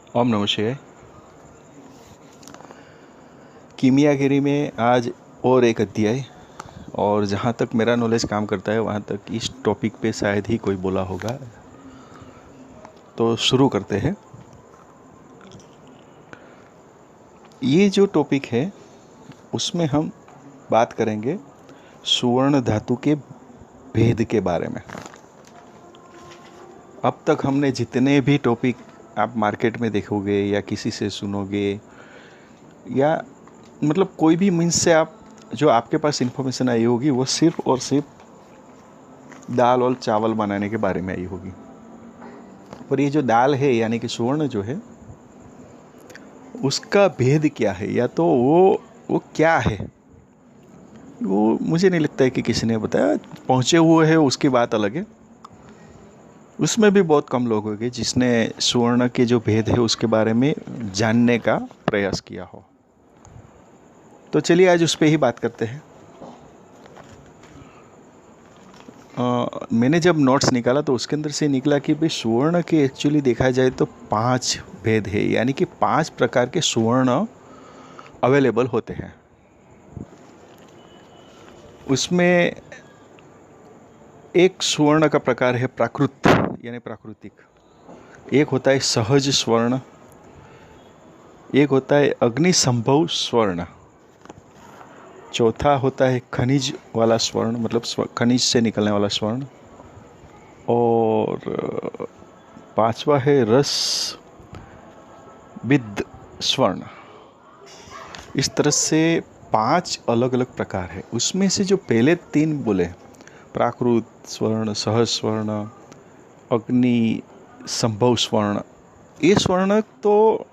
ओम नमः शिवाय। कीमियागिरी में आज और एक अध्याय, और जहाँ तक मेरा नॉलेज काम करता है वहाँ तक इस टॉपिक पे शायद ही कोई बोला होगा। तो शुरू करते हैं। ये जो टॉपिक है उसमें हम बात करेंगे सुवर्ण धातु के भेद के बारे में। अब तक हमने जितने भी टॉपिक आप मार्केट में देखोगे या किसी से सुनोगे या मतलब कोई भी मीन्स से आप जो आपके पास इन्फॉर्मेशन आई होगी वो सिर्फ और सिर्फ दाल और चावल बनाने के बारे में आई होगी। पर ये जो दाल है यानी कि सुवर्ण जो है उसका भेद क्या है, या तो वो क्या है, वो मुझे नहीं लगता है कि किसी ने बताया। पहुँचे हुए है उसकी बात अलग है, उसमें भी बहुत कम लोग होंगे जिसने सुवर्ण के जो भेद है उसके बारे में जानने का प्रयास किया हो। तो चलिए आज उस पर ही बात करते हैं। मैंने जब नोट्स निकाला तो उसके अंदर से निकला कि भाई सुवर्ण के एक्चुअली देखा जाए तो 5 भेद है, यानी कि 5 प्रकार के सुवर्ण अवेलेबल होते हैं। उसमें एक सुवर्ण का प्रकार है प्राकृत यानी प्राकृतिक, एक होता है सहज स्वर्ण, एक होता है अग्नि संभव स्वर्ण, चौथा होता है खनिज वाला स्वर्ण मतलब खनिज से निकलने वाला स्वर्ण, और 5वां है रस विद स्वर्ण। इस तरह से 5 अलग अलग प्रकार है। उसमें से जो पहले 3 बोले प्राकृत स्वर्ण, सहज स्वर्ण, अग्नि संभव स्वर्ण, ये स्वर्ण तो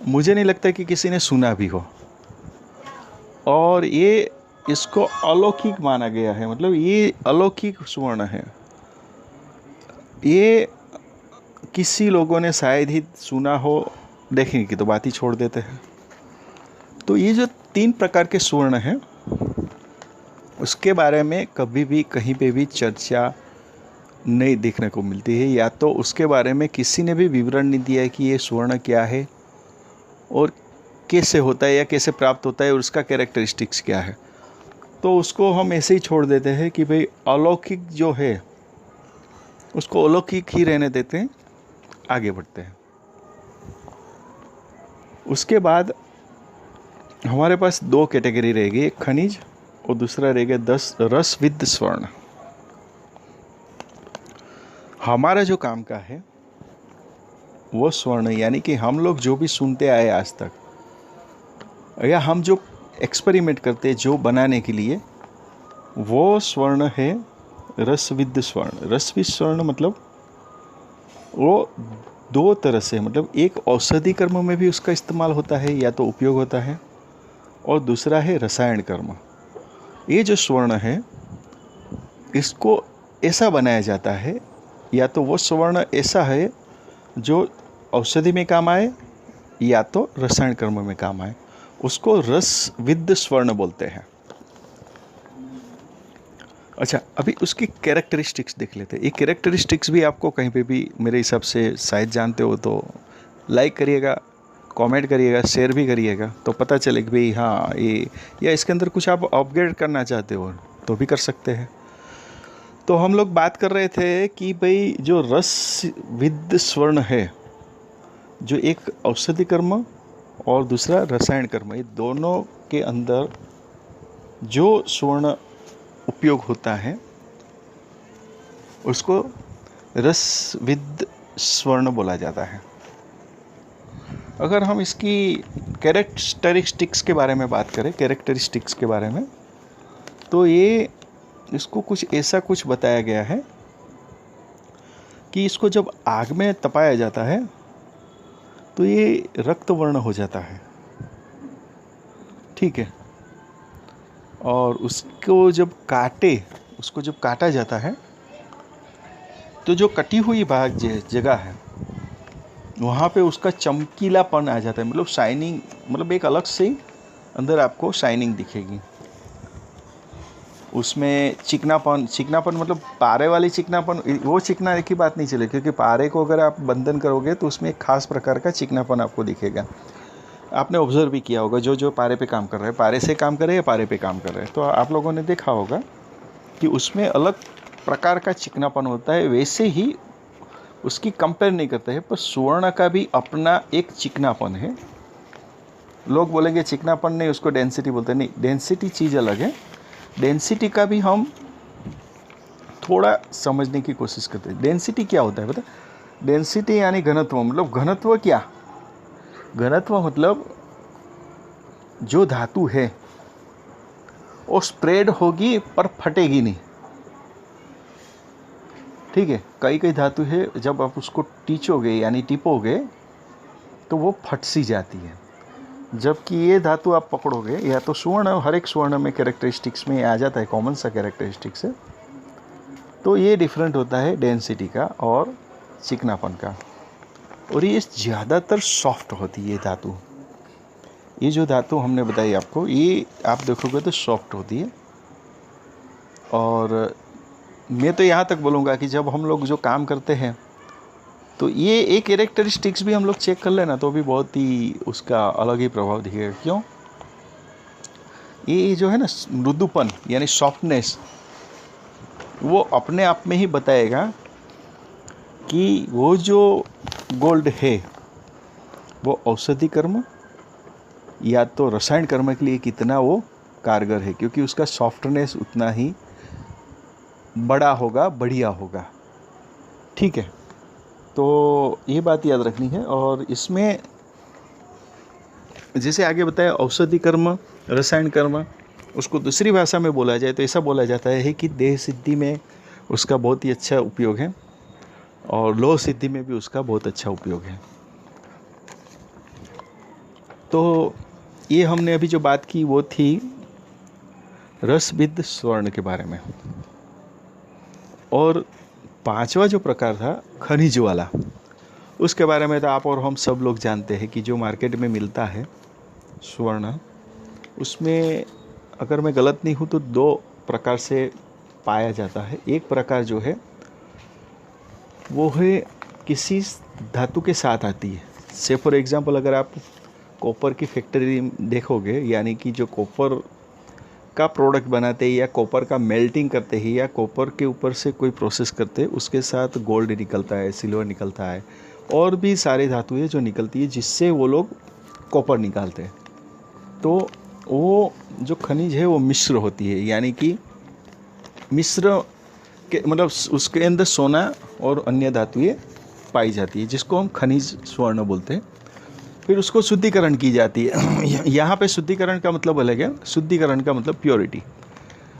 मुझे नहीं लगता कि किसी ने सुना भी हो, और ये इसको अलौकिक माना गया है। मतलब ये अलौकिक स्वर्ण है, ये किसी लोगों ने शायद ही सुना हो, देखेंगे कि तो बात ही छोड़ देते हैं। तो ये जो 3 प्रकार के स्वर्ण हैं उसके बारे में कभी भी कहीं पे भी चर्चा नहीं देखने को मिलती है, या तो उसके बारे में किसी ने भी विवरण नहीं दिया है कि ये स्वर्ण क्या है और कैसे होता है या कैसे प्राप्त होता है और उसका कैरेक्टरिस्टिक्स क्या है। तो उसको हम ऐसे ही छोड़ देते हैं कि भाई अलौकिक जो है उसको अलौकिक ही रहने देते हैं, आगे बढ़ते हैं। उसके बाद हमारे पास 2 कैटेगरी रहेगी, एक खनिज और दूसरा रहेगा 10 रस विद स्वर्ण। हमारा जो काम का है वो स्वर्ण, यानी कि हम लोग जो भी सुनते आए आज तक या हम जो एक्सपेरिमेंट करते हैं जो बनाने के लिए, वो स्वर्ण है रस विद स्वर्ण। रस विद स्वर्ण मतलब वो 2 तरह से, मतलब एक औषधि कर्म में भी उसका इस्तेमाल होता है या तो उपयोग होता है, और दूसरा है रसायन कर्म। ये जो स्वर्ण है इसको ऐसा बनाया जाता है, या तो वो स्वर्ण ऐसा है जो औषधि में काम आए या तो रसायन कर्म में काम आए, उसको रस विद स्वर्ण बोलते हैं। अच्छा, अभी उसकी कैरेक्टरिस्टिक्स देख लेते हैं। ये कैरेक्टरिस्टिक्स भी आपको कहीं पे भी मेरे हिसाब से शायद जानते हो तो लाइक करिएगा, कमेंट करिएगा, शेयर भी करिएगा, तो पता चले कि भाई हाँ ये, या इसके अंदर कुछ आप अपग्रेड करना चाहते हो तो भी कर सकते हैं। तो हम लोग बात कर रहे थे कि भाई जो रस विद स्वर्ण है, जो एक औषधि कर्म और दूसरा रसायन कर्म, ये दोनों के अंदर जो स्वर्ण उपयोग होता है उसको रस विद स्वर्ण बोला जाता है। अगर हम इसकी कैरेक्टरिस्टिक्स के बारे में बात करें, कैरेक्टरिस्टिक्स के बारे में, तो ये इसको कुछ ऐसा कुछ बताया गया है कि इसको जब आग में तपाया जाता है तो ये रक्त वर्ण हो जाता है, ठीक है। और उसको जब काटा जाता है तो जो कटी हुई भाग जगह है वहाँ पे उसका चमकीलापन आ जाता है, मतलब शाइनिंग, मतलब एक अलग से अंदर आपको शाइनिंग दिखेगी। उसमें चिकनापन मतलब पारे वाली चिकनापन, वो चिकना की बात नहीं चले, क्योंकि पारे को अगर आप बंधन करोगे तो उसमें एक खास प्रकार का चिकनापन आपको दिखेगा। आपने ऑब्जर्व भी किया होगा, जो पारे पे काम कर रहे हैं, पारे से काम कर रहे हैं या पारे पे काम कर रहे हैं, तो आप लोगों ने देखा होगा कि उसमें अलग प्रकार का चिकनापन होता है। वैसे ही उसकी कंपेयर नहीं करते हैं, पर स्वर्ण का भी अपना एक चिकनापन है। लोग बोलेंगे चिकनापन नहीं, उसको डेंसिटी बोलते हैं। नहीं, डेंसिटी चीज़ अलग है। डेंसिटी का भी हम थोड़ा समझने की कोशिश करते हैं। डेंसिटी क्या होता है पता? डेंसिटी यानी घनत्व। मतलब घनत्व क्या? घनत्व मतलब जो धातु है वो स्प्रेड होगी पर फटेगी नहीं। ठीक है, कई कई धातु है जब आप उसको टीचोगे यानी टिपोगे तो वो फट सी जाती है, जबकि ये धातु आप पकड़ोगे, या तो स्वर्ण, हर एक स्वर्ण में कैरेक्टरिस्टिक्स में आ जाता है, कॉमन सा कैरेक्टरिस्टिक्स है। तो ये डिफरेंट होता है डेंसिटी का और चिकनापन का। और ये ज़्यादातर सॉफ्ट होती है धातु। ये जो धातु हमने बताई आपको, ये आप देखोगे तो सॉफ्ट होती है। और मैं तो यहाँ तक बोलूँगा कि जब हम लोग जो काम करते हैं तो ये एक कैरेक्टरिस्टिक्स भी हम लोग चेक कर लेना तो भी बहुत ही उसका अलग ही प्रभाव दिखेगा। क्यों? ये जो है ना मृदुपन यानी सॉफ्टनेस, वो अपने आप में ही बताएगा कि वो जो गोल्ड है वो औषधि कर्म या तो रसायन कर्म के लिए कितना वो कारगर है, क्योंकि उसका सॉफ्टनेस उतना ही बड़ा होगा, बढ़िया होगा। ठीक है, तो ये बात याद रखनी है। और इसमें जैसे आगे बताया औषधि कर्म, रसायन कर्म, उसको दूसरी भाषा में बोला जाए तो ऐसा बोला जाता है कि देह सिद्धि में उसका बहुत ही अच्छा उपयोग है और लोह सिद्धि में भी उसका बहुत अच्छा उपयोग है। तो ये हमने अभी जो बात की वो थी रसबिद्ध स्वर्ण के बारे में। और पांचवा जो प्रकार था खनिज वाला, उसके बारे में तो आप और हम सब लोग जानते हैं कि जो मार्केट में मिलता है स्वर्ण, उसमें अगर मैं गलत नहीं हूँ तो दो प्रकार से पाया जाता है। एक प्रकार जो है वो है किसी धातु के साथ आती है। से फॉर एग्जांपल अगर आप कॉपर की फैक्ट्री देखोगे, यानी कि जो कॉपर का प्रोडक्ट बनाते हैं या कॉपर का मेल्टिंग करते हैं या कॉपर के ऊपर से कोई प्रोसेस करते हैं, उसके साथ गोल्ड निकलता है, सिल्वर निकलता है और भी सारी धातुएं जो निकलती है जिससे वो लोग कॉपर निकालते हैं। तो वो जो खनिज है वो मिश्र होती है, यानी कि मिश्र के मतलब उसके अंदर सोना और अन्य धातुएं पाई जाती है, जिसको हम खनिज स्वर्ण बोलते हैं। फिर उसको शुद्धिकरण की जाती है। यहाँ पे शुद्धिकरण का मतलब अलग है। शुद्धिकरण का मतलब प्योरिटी।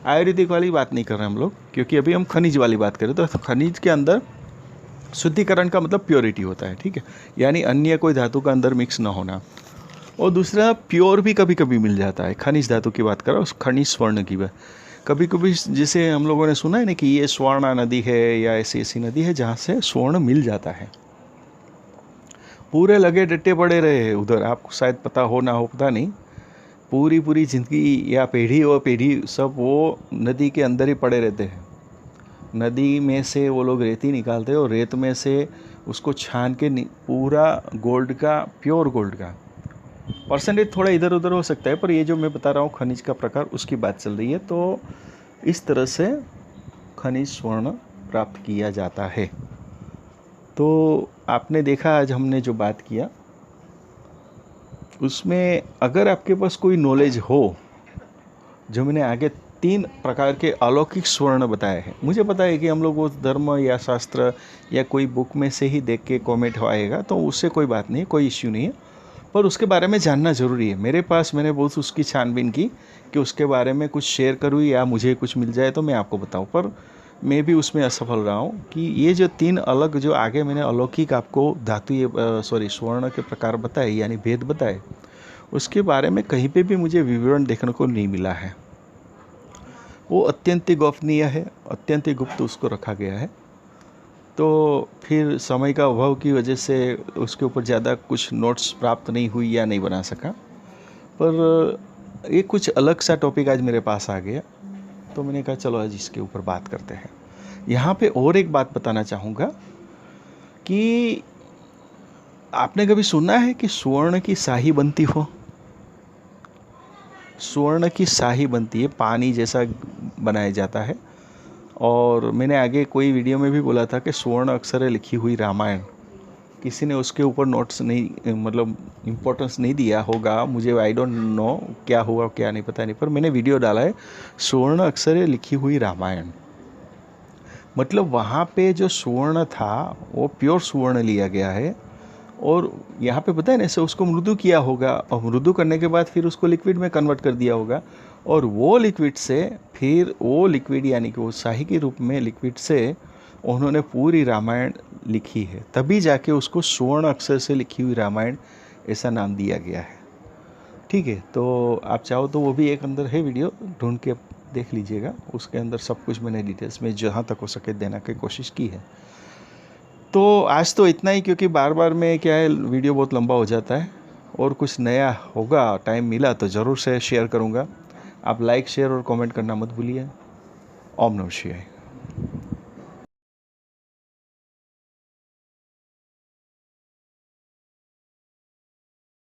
आयुर्वेदिक वाली बात नहीं कर रहे हम लोग, क्योंकि अभी हम खनिज वाली बात करें। तो खनिज के अंदर शुद्धिकरण का मतलब प्योरिटी होता है। ठीक है, यानी अन्य कोई धातु का अंदर मिक्स ना होना। और दूसरा प्योर भी कभी कभी मिल जाता है। खनिज धातु की बात करो, उस खनिज स्वर्ण की बात कभी कभी, जैसे हम लोगों ने सुना है ना कि ये स्वर्णा नदी है या ऐसी ऐसी नदी है जहाँ से स्वर्ण मिल जाता है। पूरे लगे डट्टे पड़े रहे उधर, आपको शायद पता हो ना हो, पता नहीं, पूरी जिंदगी या पीढ़ी और पीढ़ी सब वो नदी के अंदर ही पड़े रहते हैं। नदी में से वो लोग रेती निकालते हैं और रेत में से उसको छान के पूरा गोल्ड का, प्योर गोल्ड का, परसेंटेज थोड़ा इधर उधर हो सकता है, पर ये जो मैं बता रहा हूँ खनिज का प्रकार, उसकी बात चल रही है। तो इस तरह से खनिज स्वर्ण प्राप्त किया जाता है। तो आपने देखा आज हमने जो बात किया उसमें अगर आपके पास कोई नॉलेज हो, जो मैंने आगे 3 प्रकार के अलौकिक स्वर्ण बताए हैं, मुझे पता है कि हम लोग वो धर्म या शास्त्र या कोई बुक में से ही देख के कमेंट आएगा, तो उससे कोई बात नहीं, कोई इश्यू नहीं है, पर उसके बारे में जानना ज़रूरी है। मेरे पास मैंने बहुत उसकी छानबीन की कि उसके बारे में कुछ शेयर करूँ या मुझे कुछ मिल जाए तो मैं आपको बताऊँ, पर मैं भी उसमें असफल रहा हूँ कि ये जो 3 अलग जो आगे मैंने अलौकिक आपको धातु स्वर्ण के प्रकार बताए यानी भेद बताए, उसके बारे में कहीं पे भी मुझे विवरण देखने को नहीं मिला है। वो अत्यंत गोपनीय है, अत्यंत गुप्त उसको रखा गया है। तो फिर समय का अभाव की वजह से उसके ऊपर ज़्यादा कुछ नोट्स प्राप्त नहीं हुई या नहीं बना सका, पर ये कुछ अलग सा टॉपिक आज मेरे पास आ गया तो मैंने कहा चलो आज इसके ऊपर बात करते हैं। यहाँ पे और एक बात बताना चाहूँगा कि आपने कभी सुना है कि स्वर्ण की शाही बनती हो? स्वर्ण की शाही बनती है, पानी जैसा बनाया जाता है। और मैंने आगे कोई वीडियो में भी बोला था कि स्वर्ण अक्षरे लिखी हुई रामायण, किसी ने उसके ऊपर नोट्स नहीं, मतलब इम्पोर्टेंस नहीं दिया होगा, मुझे आई डोंट नो क्या हुआ क्या नहीं, पता नहीं, पर मैंने वीडियो डाला है स्वर्ण अक्षरे लिखी हुई रामायण। मतलब वहाँ पे जो स्वर्ण था वो प्योर स्वर्ण लिया गया है, और यहाँ पे पता है ना, ऐसे उसको मृदु किया होगा, और मृदु करने के बाद फिर उसको लिक्विड में कन्वर्ट कर दिया होगा, और वो लिक्विड से फिर वो लिक्विड यानी कि वो शाही के रूप में लिक्विड से उन्होंने पूरी रामायण लिखी है, तभी जाके उसको स्वर्ण अक्षर से लिखी हुई रामायण ऐसा नाम दिया गया है। ठीक है, तो आप चाहो तो वो भी एक अंदर है वीडियो, ढूंढ के देख लीजिएगा, उसके अंदर सब कुछ मैंने डिटेल्स में जहाँ तक हो सके देने की कोशिश की है। तो आज तो इतना ही, क्योंकि बार बार में क्या है वीडियो बहुत लंबा हो जाता है, और कुछ नया होगा, टाइम मिला तो ज़रूर से शेयर करूँगा। आप लाइक शेयर और कमेंट करना मत भूलिए। ओम नमः शिवाय।